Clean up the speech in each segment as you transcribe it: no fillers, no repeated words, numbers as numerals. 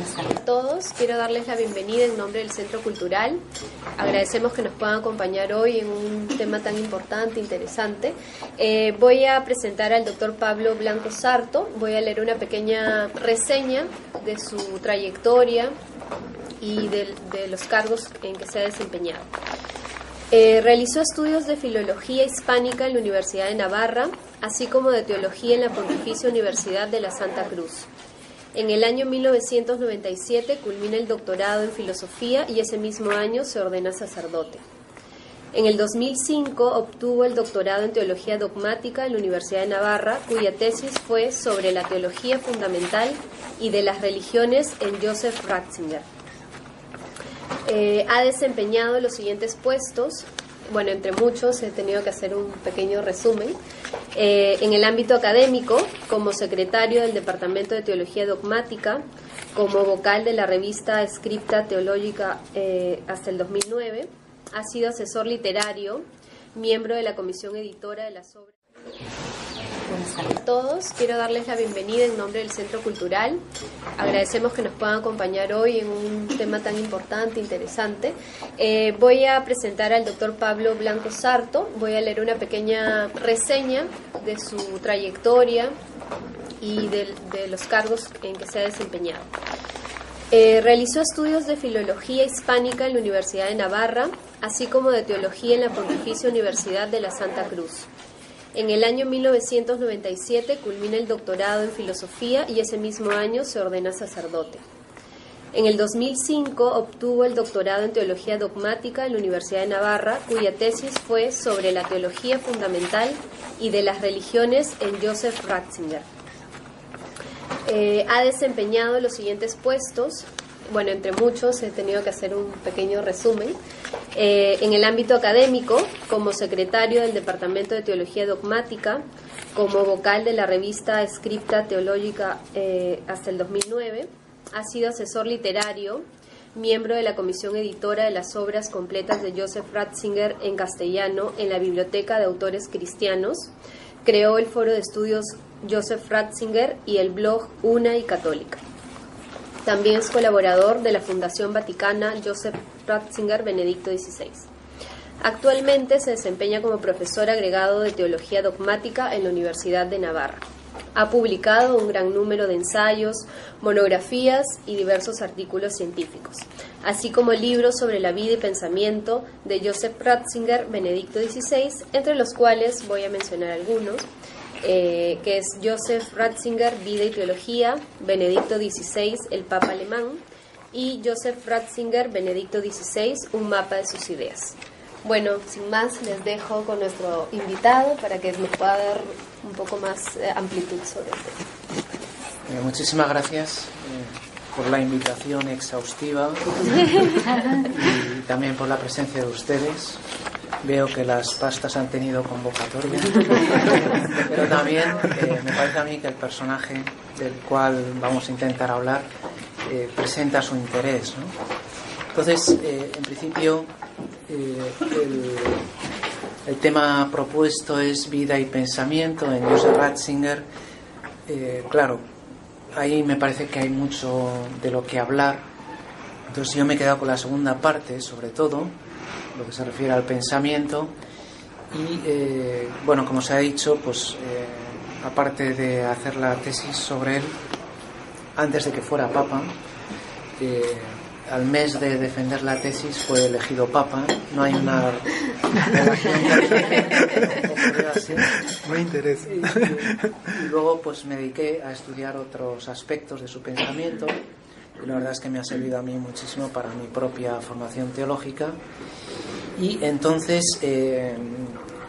A todos, quiero darles la bienvenida en nombre del Centro Cultural. Agradecemos que nos puedan acompañar hoy en un tema tan importante, interesante. Voy a presentar al doctor Pablo Blanco Sarto. Voy a leer una pequeña reseña de su trayectoria y de los cargos en que se ha desempeñado. Realizó estudios de Filología Hispánica en la Universidad de Navarra, así como de Teología en la Pontificia Universidad de la Santa Cruz. En el año 1997 culmina el doctorado en Filosofía y ese mismo año se ordena sacerdote. En el 2005 obtuvo el doctorado en Teología Dogmática en la Universidad de Navarra, cuya tesis fue sobre la teología fundamental y de las religiones en Joseph Ratzinger. Ha desempeñado los siguientes puestos, bueno, entre muchos, he tenido que hacer un pequeño resumen. En el ámbito académico, como secretario del Departamento de Teología Dogmática, como vocal de la revista Scripta Theologica hasta el 2009, ha sido asesor literario, miembro de la comisión editora de las obras. A todos, quiero darles la bienvenida en nombre del Centro Cultural. Agradecemos que nos puedan acompañar hoy en un tema tan importante, interesante. Voy a presentar al doctor Pablo Blanco Sarto. Voy a leer una pequeña reseña de su trayectoria y de los cargos en que se ha desempeñado. Realizó estudios de Filología Hispánica en la Universidad de Navarra, así como de Teología en la Pontificia Universidad de la Santa Cruz. En el año 1997 culmina el doctorado en Filosofía y ese mismo año se ordena sacerdote. En el 2005 obtuvo el doctorado en Teología Dogmática en la Universidad de Navarra, cuya tesis fue sobre la teología fundamental y de las religiones en Joseph Ratzinger. Ha desempeñado los siguientes puestos, bueno, entre muchos, he tenido que hacer un pequeño resumen. En el ámbito académico, como secretario del Departamento de Teología Dogmática, como vocal de la revista Scripta Theologica hasta el 2009, ha sido asesor literario, miembro de la comisión editora de las obras completas de Joseph Ratzinger en castellano en la Biblioteca de Autores Cristianos, creó el foro de estudios Joseph Ratzinger y el blog Una y Católica. También es colaborador de la Fundación Vaticana Joseph Ratzinger Benedicto XVI. Actualmente se desempeña como profesor agregado de Teología Dogmática en la Universidad de Navarra. Ha publicado un gran número de ensayos, monografías y diversos artículos científicos, así como libros sobre la vida y pensamiento de Joseph Ratzinger Benedicto XVI, entre los cuales voy a mencionar algunos, que es Joseph Ratzinger, Vida y Teología, Benedicto XVI, el Papa Alemán, y Joseph Ratzinger, Benedicto XVI, un mapa de sus ideas. Bueno, sin más, les dejo con nuestro invitado para que nos pueda dar un poco más amplitud sobre el tema. Muchísimas gracias por la invitación exhaustiva y también por la presencia de ustedes. Veo que las pastas han tenido convocatoria, pero también me parece a mí que el personaje del cual vamos a intentar hablar presenta su interés, ¿no? Entonces, en principio, el tema propuesto es vida y pensamiento en Joseph Ratzinger. Claro, ahí me parece que hay mucho de lo que hablar. Entonces yo me he quedado con la segunda parte, sobre todo lo que se refiere al pensamiento y bueno, como se ha dicho, pues aparte de hacer la tesis sobre él antes de que fuera papa, al mes de defender la tesis fue elegido papa. No hay una relación me interesa. Y luego pues me dediqué a estudiar otros aspectos de su pensamiento y la verdad es que me ha servido a mí muchísimo para mi propia formación teológica. Y entonces,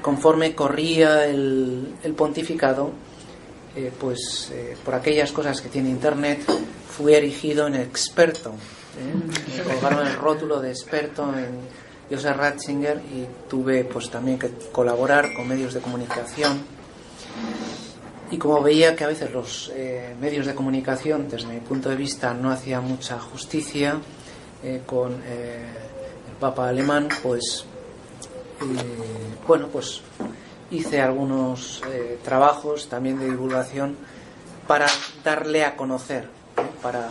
conforme corría el pontificado, por aquellas cosas que tiene Internet, fui erigido en experto. Me colgaron el rótulo de experto en Joseph Ratzinger y tuve pues también que colaborar con medios de comunicación. Y como veía que a veces los medios de comunicación, desde mi punto de vista, no hacían mucha justicia con el Papa alemán, pues bueno, pues hice algunos trabajos también de divulgación para darle a conocer, para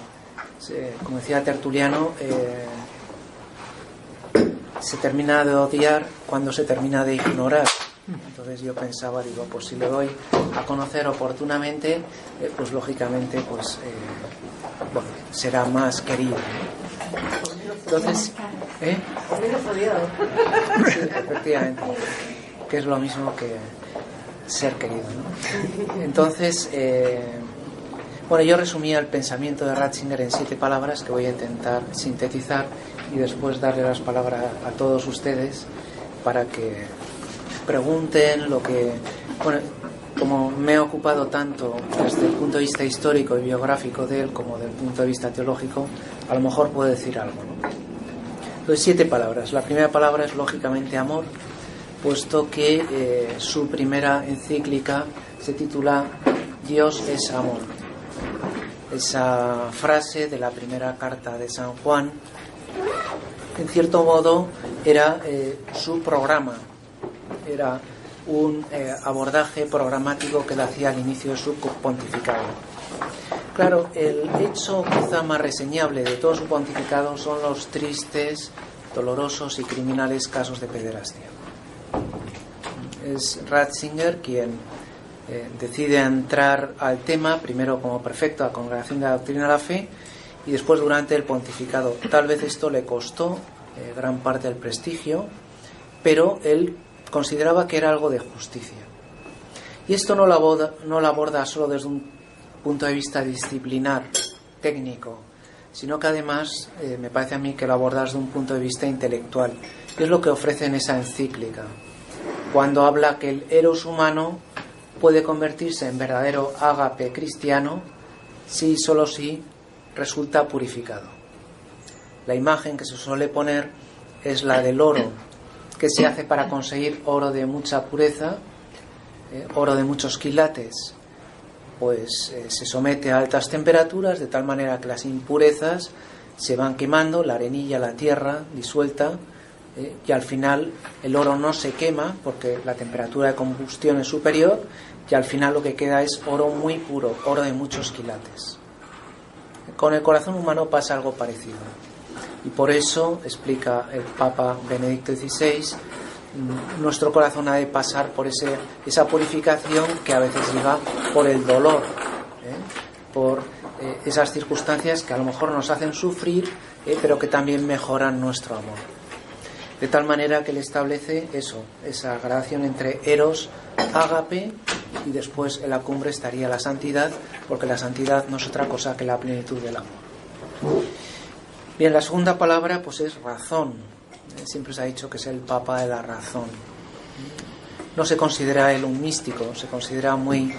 como decía Tertuliano, se termina de odiar cuando se termina de ignorar. Entonces yo pensaba, digo, pues si le doy a conocer oportunamente, pues lógicamente pues bueno, será más querido, ¿no? Entonces, sí, efectivamente, que es lo mismo que ser querido, ¿no? Entonces, bueno, yo resumía el pensamiento de Ratzinger en 7 palabras que voy a intentar sintetizar y después darle las palabras a todos ustedes para que pregunten lo que... Bueno, como me he ocupado tanto desde el punto de vista histórico y biográfico de él como del punto de vista teológico, a lo mejor puedo decir algo, ¿no? Entonces, 7 palabras. La primera palabra es lógicamente amor, puesto que su primera encíclica se titula Dios es amor. Esa frase de la primera carta de San Juan, en cierto modo, era su programa. Era un abordaje programático que le hacía al inicio de su pontificado. Claro, el hecho quizá más reseñable de todo su pontificado son los tristes, dolorosos y criminales casos de pederastia. Es Ratzinger quien decide entrar al tema, primero como prefecto a la Congregación de la Doctrina de la Fe y después durante el pontificado. Tal vez esto le costó gran parte del prestigio, pero él consideraba que era algo de justicia. Y esto no lo aborda solo desde un punto de vista disciplinar, técnico, sino que además me parece a mí que lo aborda desde un punto de vista intelectual. Y es lo que ofrece en esa encíclica, cuando habla que el eros humano puede convertirse en verdadero ágape cristiano si, solo si, resulta purificado. La imagen que se suele poner es la del oro, que se hace para conseguir oro de mucha pureza, oro de muchos quilates, pues se somete a altas temperaturas de tal manera que las impurezas se van quemando, la arenilla, la tierra disuelta, y al final el oro no se quema porque la temperatura de combustión es superior, y al final lo que queda es oro muy puro, oro de muchos quilates. Con el corazón humano pasa algo parecido. Y por eso, explica el Papa Benedicto XVI, nuestro corazón ha de pasar por esa purificación que a veces llega por el dolor, por esas circunstancias que a lo mejor nos hacen sufrir, pero que también mejoran nuestro amor. De tal manera que él establece eso, esa gradación entre eros, ágape, y después en la cumbre estaría la santidad, porque la santidad no es otra cosa que la plenitud del amor. Bien, la segunda palabra pues es razón. Siempre se ha dicho que es el Papa de la razón. No se considera él un místico, se considera muy,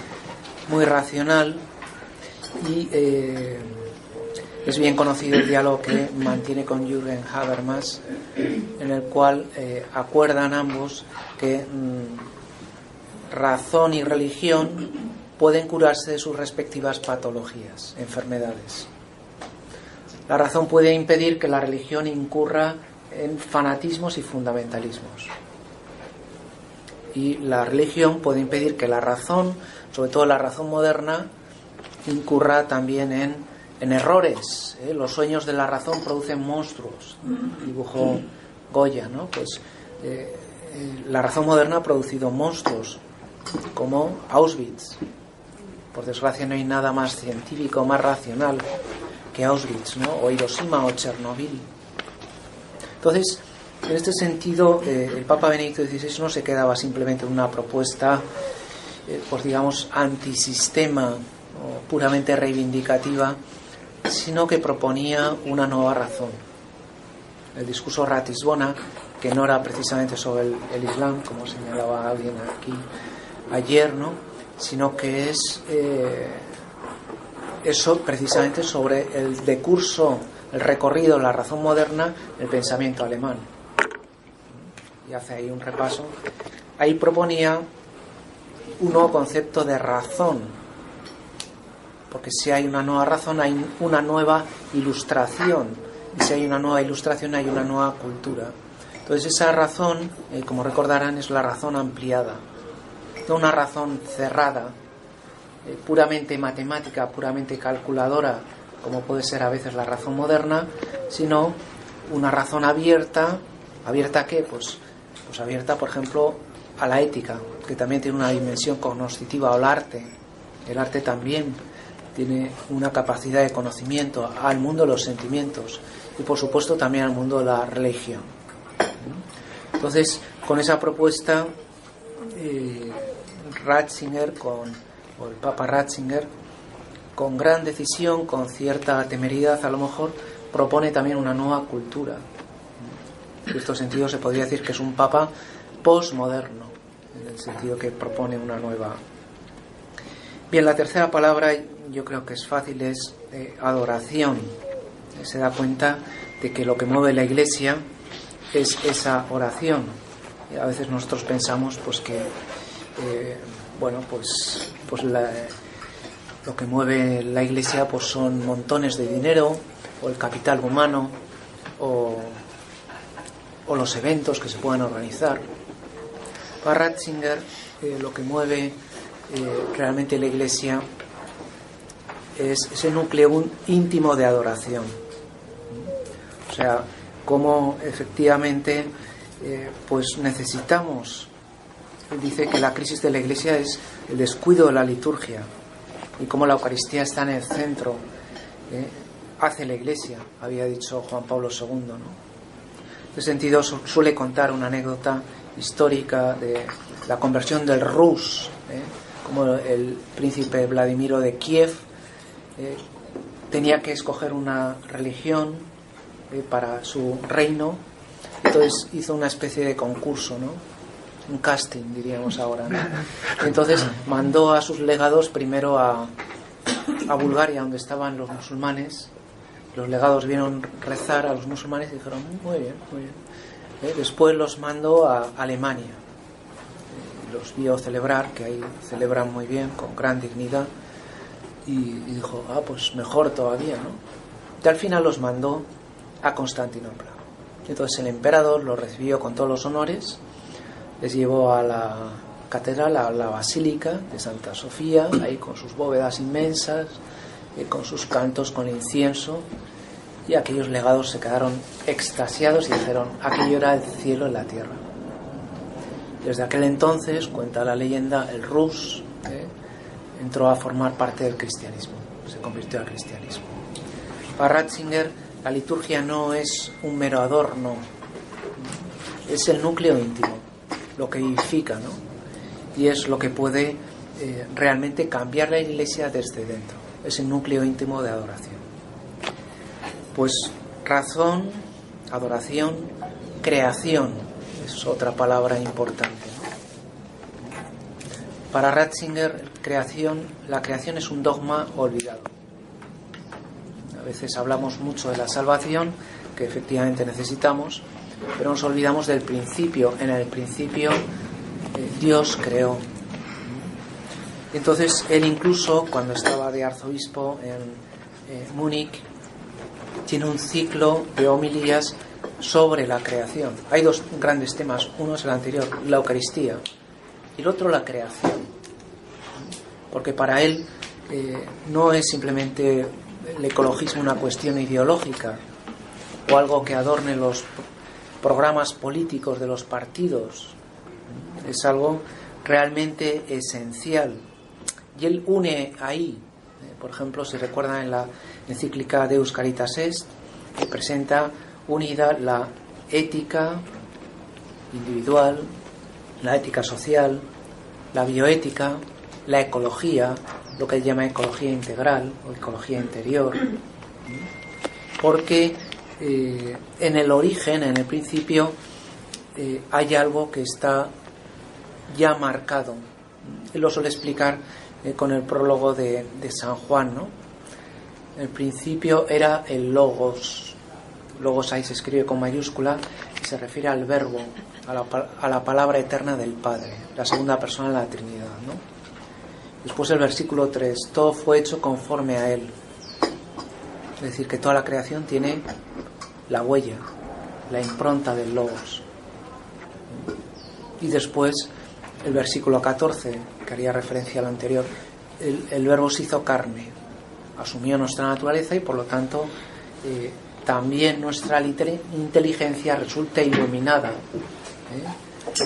muy racional, y es bien conocido el diálogo que mantiene con Jürgen Habermas, en el cual acuerdan ambos que razón y religión pueden curarse de sus respectivas patologías, enfermedades. La razón puede impedir que la religión incurra en fanatismos y fundamentalismos. Y la religión puede impedir que la razón, sobre todo la razón moderna, incurra también en errores. Los sueños de la razón producen monstruos. Dibujó Goya, ¿no? Pues la razón moderna ha producido monstruos como Auschwitz. Por desgracia no hay nada más científico, más racional que Auschwitz, ¿no? O Hiroshima o Chernobyl. Entonces, en este sentido, el Papa Benedicto XVI no se quedaba simplemente en una propuesta, pues digamos, antisistema o puramente reivindicativa, sino que proponía una nueva razón. El discurso Ratisbona, que no era precisamente sobre el Islam, como señalaba alguien aquí ayer, ¿no? Sino que es eso precisamente sobre el decurso, el recorrido, la razón moderna, el pensamiento alemán. Y hace ahí un repaso. Ahí proponía un nuevo concepto de razón, porque si hay una nueva razón hay una nueva ilustración, y si hay una nueva ilustración hay una nueva cultura. Entonces esa razón, como recordarán, es la razón ampliada, no una razón cerrada, puramente matemática, puramente calculadora, como puede ser a veces la razón moderna, sino una razón abierta. ¿Abierta a qué? Pues abierta, por ejemplo, a la ética, que también tiene una dimensión cognoscitiva, o el arte. El arte también tiene una capacidad de conocimiento al mundo de los sentimientos y, por supuesto, también al mundo de la religión. Entonces, con esa propuesta, Ratzinger, o el Papa Ratzinger, con gran decisión, con cierta temeridad a lo mejor, propone también una nueva cultura. En este sentido se podría decir que es un Papa postmoderno, en el sentido que propone una nueva. Bien, la tercera palabra yo creo que es fácil, es adoración. Se da cuenta de que lo que mueve la Iglesia es esa oración. Y a veces nosotros pensamos pues que lo que mueve la Iglesia pues son montones de dinero, o el capital humano, o los eventos que se puedan organizar. Para Ratzinger, lo que mueve realmente la Iglesia es ese núcleo íntimo de adoración. O sea, cómo efectivamente pues necesitamos. Él dice que la crisis de la Iglesia es el descuido de la liturgia, y cómo la Eucaristía está en el centro, hace la Iglesia, había dicho Juan Pablo II, ¿no? En ese sentido suele contar una anécdota histórica de la conversión del Rus, como el príncipe Vladimiro de Kiev tenía que escoger una religión para su reino. Entonces hizo una especie de concurso, ¿no? Un casting, diríamos ahora, ¿no? Entonces mandó a sus legados primero a Bulgaria, donde estaban los musulmanes. Los legados vieron rezar a los musulmanes y dijeron, muy bien, muy bien. Después los mandó a Alemania. Los vio celebrar, que ahí celebran muy bien, con gran dignidad. Y dijo, pues mejor todavía, ¿no? Y al final los mandó a Constantinopla. Entonces el emperador los recibió con todos los honores, les llevó a la catedral, a la basílica de Santa Sofía, ahí con sus bóvedas inmensas, con sus cantos, con incienso, y aquellos legados se quedaron extasiados y dijeron, aquello era el cielo y la tierra. Desde aquel entonces, cuenta la leyenda, el Rus entró a formar parte del cristianismo, se convirtió al cristianismo. Para Ratzinger, la liturgia no es un mero adorno, es el núcleo íntimo, lo que edifica, ¿no? Y es lo que puede realmente cambiar la Iglesia desde dentro, es el núcleo íntimo de adoración. Pues razón, adoración, creación es otra palabra importante, ¿no? Para Ratzinger, la creación es un dogma olvidado. A veces hablamos mucho de la salvación, que efectivamente necesitamos, pero nos olvidamos del principio. En el principio Dios creó. Entonces él, incluso cuando estaba de arzobispo en Múnich, tiene un ciclo de homilías sobre la creación. Hay dos grandes temas, uno es el anterior, la Eucaristía, y el otro la creación, porque para él no es simplemente el ecologismo una cuestión ideológica o algo que adorne los programas políticos de los partidos, es algo realmente esencial, y él une ahí, por ejemplo, si recuerdan en la encíclica Deus Caritas Est, que presenta unida la ética individual, la ética social, la bioética, la ecología, lo que él llama ecología integral o ecología interior, porque en el origen, en el principio, hay algo que está ya marcado. Él lo suele explicar con el prólogo de San Juan, ¿no? El principio era el Logos. Logos ahí se escribe con mayúscula y se refiere al verbo, a la palabra eterna del Padre, la segunda persona de la Trinidad, ¿no? Después el versículo 3, todo fue hecho conforme a Él. Es decir, que toda la creación tiene la huella, la impronta del Logos. Y después el versículo 14, que haría referencia al anterior, el verbo se hizo carne. asumió nuestra naturaleza y por lo tanto también nuestra inteligencia resulta iluminada,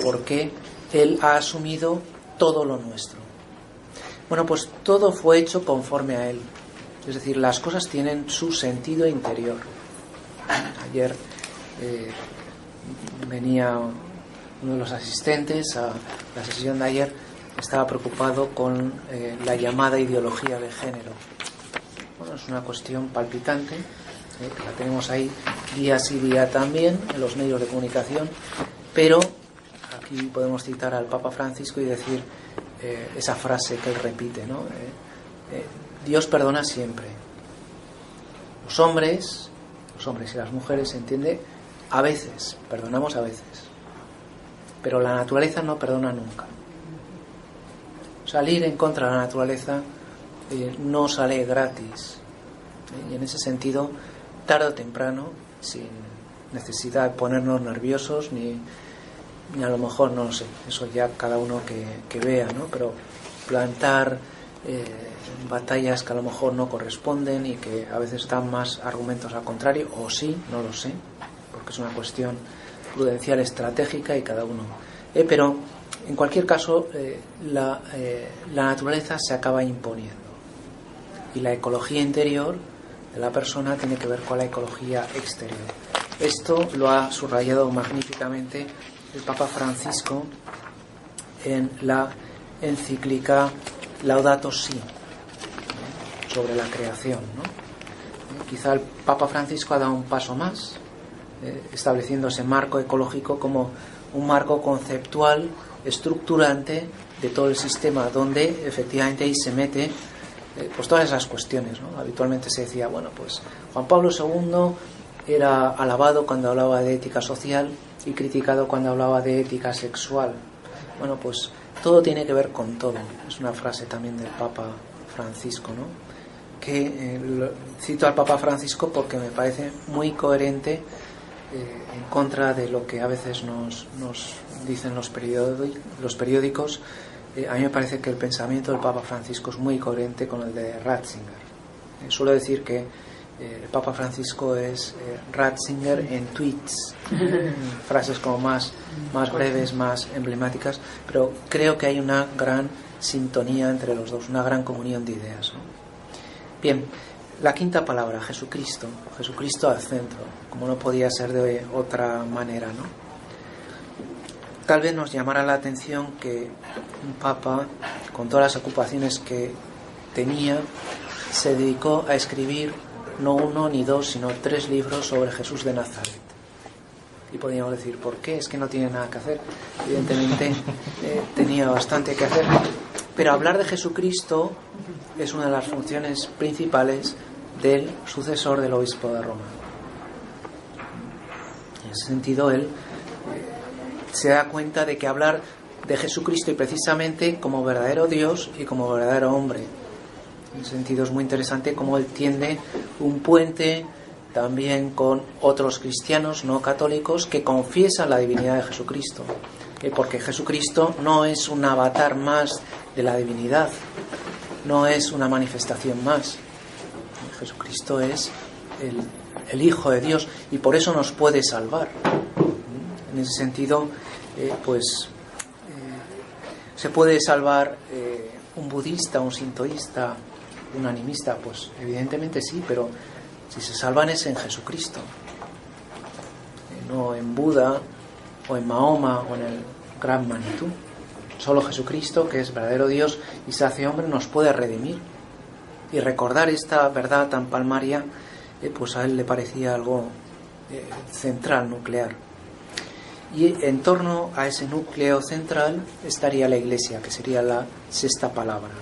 porque Él ha asumido todo lo nuestro. Bueno, pues todo fue hecho conforme a Él. Es decir, las cosas tienen su sentido interior. Ayer venía uno de los asistentes a la sesión de ayer, estaba preocupado con la llamada ideología de género. Bueno, es una cuestión palpitante, que la tenemos ahí día sí día también en los medios de comunicación, pero aquí podemos citar al Papa Francisco y decir esa frase que él repite, ¿no? Dios perdona siempre. Los hombres y las mujeres, se entiende, a veces, perdonamos a veces, pero la naturaleza no perdona nunca. Salir en contra de la naturaleza no sale gratis, y en ese sentido, tarde o temprano, sin necesidad de ponernos nerviosos ni a lo mejor, no lo sé, eso ya cada uno que vea, ¿no? Pero plantar batallas que a lo mejor no corresponden y que a veces dan más argumentos al contrario, o sí, no lo sé, porque es una cuestión prudencial, estratégica y cada uno. Pero en cualquier caso, la naturaleza se acaba imponiendo y la ecología interior de la persona tiene que ver con la ecología exterior. Esto lo ha subrayado magníficamente el Papa Francisco en la encíclica Laudato Si, sobre la creación, ¿no? Quizá el Papa Francisco ha dado un paso más, estableciendo ese marco ecológico como un marco conceptual, estructurante de todo el sistema, donde efectivamente ahí se mete pues todas esas cuestiones, ¿no? Habitualmente se decía, bueno, pues Juan Pablo II era alabado cuando hablaba de ética social y criticado cuando hablaba de ética sexual. Bueno, pues todo tiene que ver con todo. Es una frase también del Papa Francisco, ¿no? Que cito al Papa Francisco porque me parece muy coherente en contra de lo que a veces nos dicen los periódicos. A mí me parece que el pensamiento del Papa Francisco es muy coherente con el de Ratzinger. Suelo decir que el Papa Francisco es Ratzinger en tweets, frases como más breves, más emblemáticas, pero creo que hay una gran sintonía entre los dos, una gran comunión de ideas, ¿no? Bien, la quinta palabra, Jesucristo al centro, como no podía ser de otra manera, ¿no? Tal vez nos llamara la atención que un papa, con todas las ocupaciones que tenía, se dedicó a escribir no uno ni dos, sino 3 libros sobre Jesús de Nazaret. Y podríamos decir, ¿por qué? Es que no tiene nada que hacer. Evidentemente tenía bastante que hacer. Pero hablar de Jesucristo es una de las funciones principales del sucesor del obispo de Roma. En ese sentido, él se da cuenta de que hablar de Jesucristo y precisamente como verdadero Dios y como verdadero hombre. En ese sentido es muy interesante cómo él tiende un puente también con otros cristianos no católicos que confiesan la divinidad de Jesucristo. Porque Jesucristo no es un avatar más de la divinidad, no es una manifestación más. Jesucristo es el Hijo de Dios y por eso nos puede salvar. En ese sentido, ¿se puede salvar un budista, un sintoísta, un animista? Pues evidentemente sí, pero si se salvan es en Jesucristo, no en Buda o en Mahoma o en el gran Manitou. Solo Jesucristo, que es verdadero Dios y se hace hombre, nos puede redimir. Y recordar esta verdad tan palmaria, pues a él le parecía algo central, nuclear. Y en torno a ese núcleo central estaría la Iglesia, que sería la sexta palabra.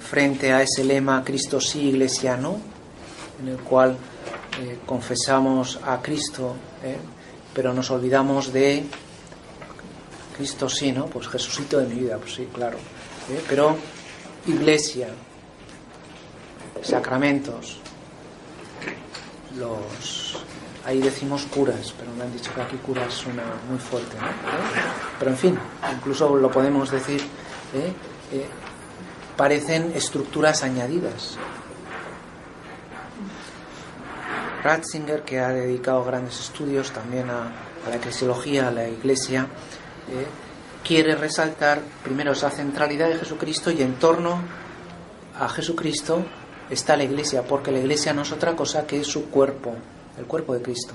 Frente a ese lema Cristo sí, Iglesia no, en el cual confesamos a Cristo, pero nos olvidamos de Cristo sí, ¿no? Pues Jesucito de mi vida, pues sí, claro. Pero Iglesia, sacramentos, ahí decimos curas, pero me han dicho que aquí curas suena muy fuerte, ¿no? Pero en fin, incluso lo podemos decir, parecen estructuras añadidas. Ratzinger, que ha dedicado grandes estudios también a la eclesiología, a la Iglesia, quiere resaltar primero esa centralidad de Jesucristo, y en torno a Jesucristo está la Iglesia, porque la Iglesia no es otra cosa que su cuerpo, el cuerpo de Cristo,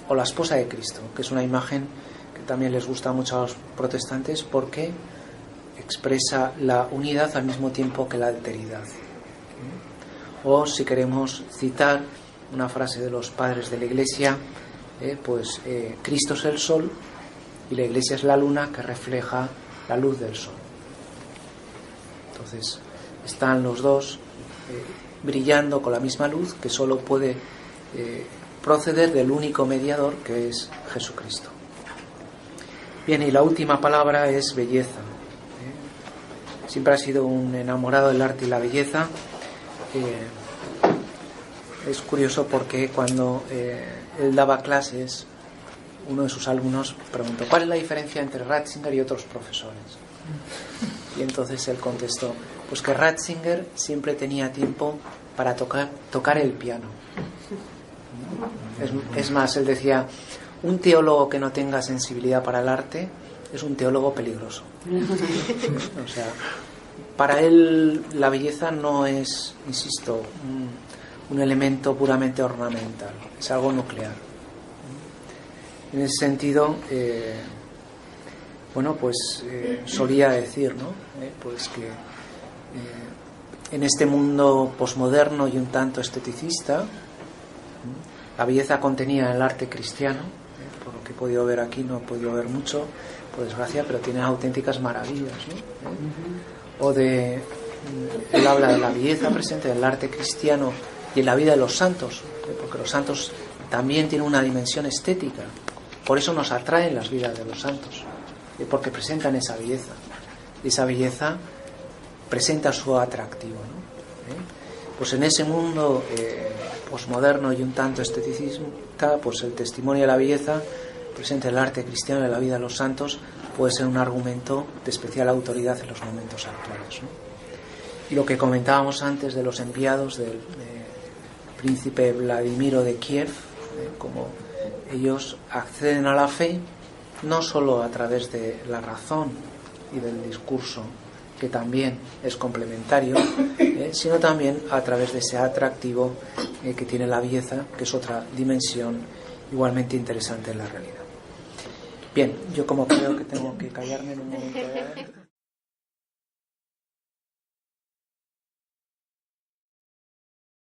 o la esposa de Cristo, que es una imagen que también les gusta mucho a los protestantes porque expresa la unidad al mismo tiempo que la alteridad. O si queremos citar una frase de los padres de la Iglesia, Cristo es el sol y la Iglesia es la luna que refleja la luz del sol. Entonces están los dos brillando con la misma luz, que solo puede proceder del único mediador, que es Jesucristo. Bien, y la última palabra es belleza. Siempre ha sido un enamorado del arte y la belleza. Es curioso porque cuando él daba clases, uno de sus alumnos preguntó: ¿cuál es la diferencia entre Ratzinger y otros profesores? Y entonces él contestó: pues que Ratzinger siempre tenía tiempo para tocar el piano. Es más, él decía: un teólogo que no tenga sensibilidad para el arte es un teólogo peligroso. O sea, para él la belleza no es, insisto, un elemento puramente ornamental, es algo nuclear. En ese sentido, solía decir, ¿no? Pues que en este mundo posmoderno y un tanto esteticista, la belleza contenida en el arte cristiano, por lo que he podido ver aquí, no he podido ver mucho, por desgracia, pero tiene auténticas maravillas, ¿no? Él habla de la belleza presente en el arte cristiano y en la vida de los santos, porque los santos también tienen una dimensión estética, por eso nos atraen las vidas de los santos, porque presentan esa belleza, y esa belleza presenta su atractivo, ¿no? Pues en ese mundo posmoderno y un tanto esteticista, pues el testimonio de la belleza presente en el arte cristiano y en la vida de los santos puede ser un argumento de especial autoridad en los momentos actuales, ¿no? Y lo que comentábamos antes de los enviados del príncipe Vladimiro de Kiev, como ellos acceden a la fe no solo a través de la razón y del discurso, que también es complementario, sino también a través de ese atractivo que tiene la belleza, que es otra dimensión igualmente interesante en la realidad. Bien, yo como creo que tengo que callarme en un momento.